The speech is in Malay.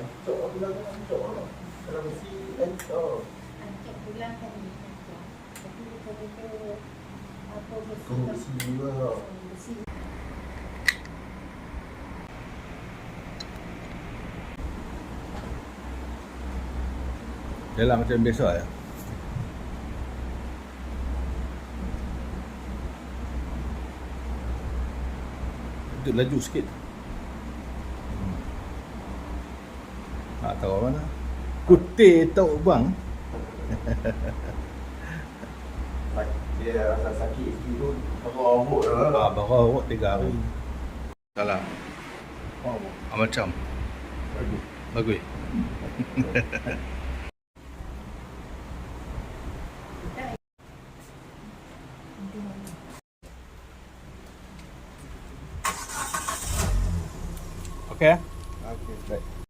Ancok aku bilang kan ancok lah. Kalau mesti ancok. Ancok pulang kan ni ancok. Tapi betul-betul apa Kau besi juga tau. besi. Dia lah macam biasa ya. Duduk laju sikit. Tak tahu mana. Putih tau bang. Dia rasa sakit sikit tu. Baru awak lah. Baru awak 3 hari. Salah. Macam. Bagus. Bagus. Okay.